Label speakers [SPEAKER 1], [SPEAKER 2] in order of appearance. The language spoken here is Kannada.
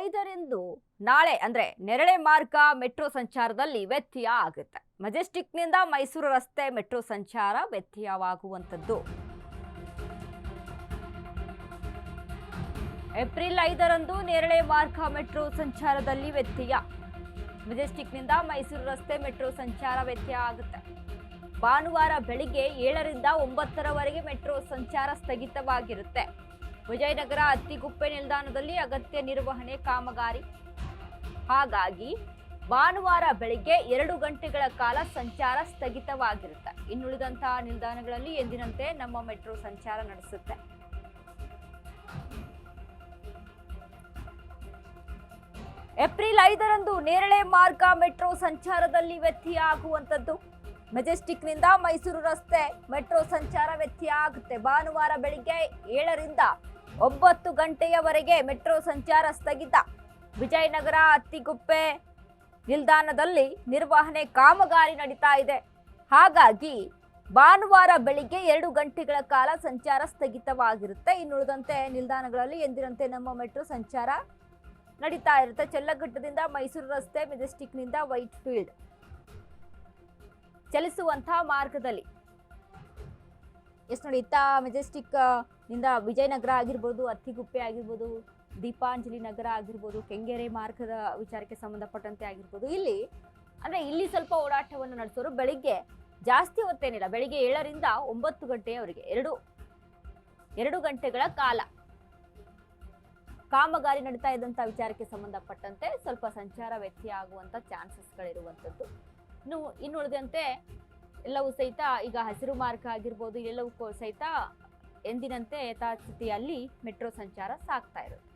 [SPEAKER 1] 5ರಂದು ನಾಳೆ ಅಂದ್ರೆ ನೆರಳೆ ಮಾರ್ಗ ಮೆಟ್ರೋ ಸಂಚಾರದಲ್ಲಿ ವ್ಯತ್ಯಯ ಆಗುತ್ತೆ. ಮೆಜೆಸ್ಟಿಕ್ನಿಂದ ಮೈಸೂರು ರಸ್ತೆ ಮೆಟ್ರೋ ಸಂಚಾರ ವ್ಯತ್ಯಯವಾಗುವಂತದ್ದು. ಏಪ್ರಿಲ್ 5ರಂದು ನೆರಳೆ ಮಾರ್ಗ ಮೆಟ್ರೋ ಸಂಚಾರದಲ್ಲಿ ವ್ಯತ್ಯಯ. ಮೆಜೆಸ್ಟಿಕ್ನಿಂದ ಮೈಸೂರು ರಸ್ತೆ ಮೆಟ್ರೋ ಸಂಚಾರ ವ್ಯತ್ಯಯ ಆಗುತ್ತೆ. ಭಾನುವಾರ ಬೆಳಿಗ್ಗೆ 7ರಿಂದ 9ರವರೆಗೆ ಮೆಟ್ರೋ ಸಂಚಾರ ಸ್ಥಗಿತವಾಗಿರುತ್ತೆ. ವಿಜಯನಗರ ಅತ್ತಿಗುಪ್ಪೆ ನಿಲ್ದಾಣದಲ್ಲಿ ಅಗತ್ಯ ನಿರ್ವಹಣೆ ಕಾಮಗಾರಿ. ಹಾಗಾಗಿ ಭಾನುವಾರ ಬೆಳಿಗ್ಗೆ 2 ಗಂಟೆಗಳ ಕಾಲ ಸಂಚಾರ ಸ್ಥಗಿತವಾಗಿರುತ್ತೆ. ಇನ್ನುಳಿದಂತಹ ನಿಲ್ದಾಣಗಳಲ್ಲಿ ಎಂದಿನಂತೆ ನಮ್ಮ ಮೆಟ್ರೋ ಸಂಚಾರ ನಡೆಸುತ್ತೆ. ಏಪ್ರಿಲ್ 5ರಂದು ನೇರಳೆ ಮಾರ್ಗ ಮೆಟ್ರೋ ಸಂಚಾರದಲ್ಲಿ ವ್ಯತ್ಯಯ ಆಗುವಂತದ್ದು. ಮೆಜೆಸ್ಟಿಕ್ನಿಂದ ಮೈಸೂರು ರಸ್ತೆ ಮೆಟ್ರೋ ಸಂಚಾರ ವ್ಯತ್ಯಯ ಆಗುತ್ತೆ. ಭಾನುವಾರ ಬೆಳಿಗ್ಗೆ 7ರಿಂದ 9 ಗಂಟೆಯವರೆಗೆ ಮೆಟ್ರೋ ಸಂಚಾರ ಸ್ಥಗಿತ. ವಿಜಯನಗರ ಅತ್ತಿಗುಪ್ಪೆ ನಿಲ್ದಾಣದಲ್ಲಿ ನಿರ್ವಹಣೆ ಕಾಮಗಾರಿ ನಡೀತಾ ಇದೆ. ಹಾಗಾಗಿ ಭಾನುವಾರ ಬೆಳಿಗ್ಗೆ 2 ಗಂಟೆಗಳ ಕಾಲ ಸಂಚಾರ ಸ್ಥಗಿತವಾಗಿರುತ್ತೆ. ಇನ್ನುಳಿದಂತೆ ನಿಲ್ದಾಣಗಳಲ್ಲಿ ಎಂದಿನಂತೆ ನಮ್ಮ ಮೆಟ್ರೋ ಸಂಚಾರ ನಡೀತಾ ಇರುತ್ತೆ. ಚೆಲ್ಲಘಟ್ಟದಿಂದ ಮೈಸೂರು ರಸ್ತೆ, ಮೆಜೆಸ್ಟಿಕ್ನಿಂದ ವೈಟ್ ಫೀಲ್ಡ್ ಚಲಿಸುವಂತಹ ಮಾರ್ಗದಲ್ಲಿ ನೋಡಿ. ಇತ್ತ ಮೆಜೆಸ್ಟಿಕ್ ನಿಂದ ವಿಜಯನಗರ ಆಗಿರ್ಬೋದು, ಅತ್ತಿಗುಪ್ಪೆ ಆಗಿರ್ಬೋದು, ದೀಪಾಂಜಲಿ ನಗರ ಆಗಿರ್ಬೋದು, ಕೆಂಗೇರಿ ಮಾರ್ಗದ ವಿಚಾರಕ್ಕೆ ಸಂಬಂಧಪಟ್ಟಂತೆ ಆಗಿರ್ಬೋದು, ಇಲ್ಲಿ ಸ್ವಲ್ಪ ಓಡಾಟವನ್ನು ನಡೆಸೋರು. ಬೆಳಿಗ್ಗೆ ಜಾಸ್ತಿ ಹೊತ್ತೇನಿಲ್ಲ, ಬೆಳಿಗ್ಗೆ 7ರಿಂದ 9 ಗಂಟೆಯವರೆಗೆ 2 ಗಂಟೆಗಳ ಕಾಲ ಕಾಮಗಾರಿ ನಡೀತಾ ಇದ್ದಂಥ ವಿಚಾರಕ್ಕೆ ಸಂಬಂಧಪಟ್ಟಂತೆ ಸ್ವಲ್ಪ ಸಂಚಾರ ವ್ಯತ್ಯಯ ಆಗುವಂಥ ಚಾನ್ಸಸ್ಗಳಿರುವಂಥದ್ದು. ಇನ್ನುಳಿದಂತೆ ಎಲ್ಲವೂ ಸಹಿತ ಈಗ ಹಸಿರು ಮಾರ್ಗ ಆಗಿರ್ಬೋದು, ಎಲ್ಲವೂ ಸಹಿತ ಎಂದಿನಂತೆ ಯಥಾಸ್ಥಿತಿಯಲ್ಲಿ ಮೆಟ್ರೋ ಸಂಚಾರ ಸಾಗ್ತಾ ಇರುತ್ತೆ.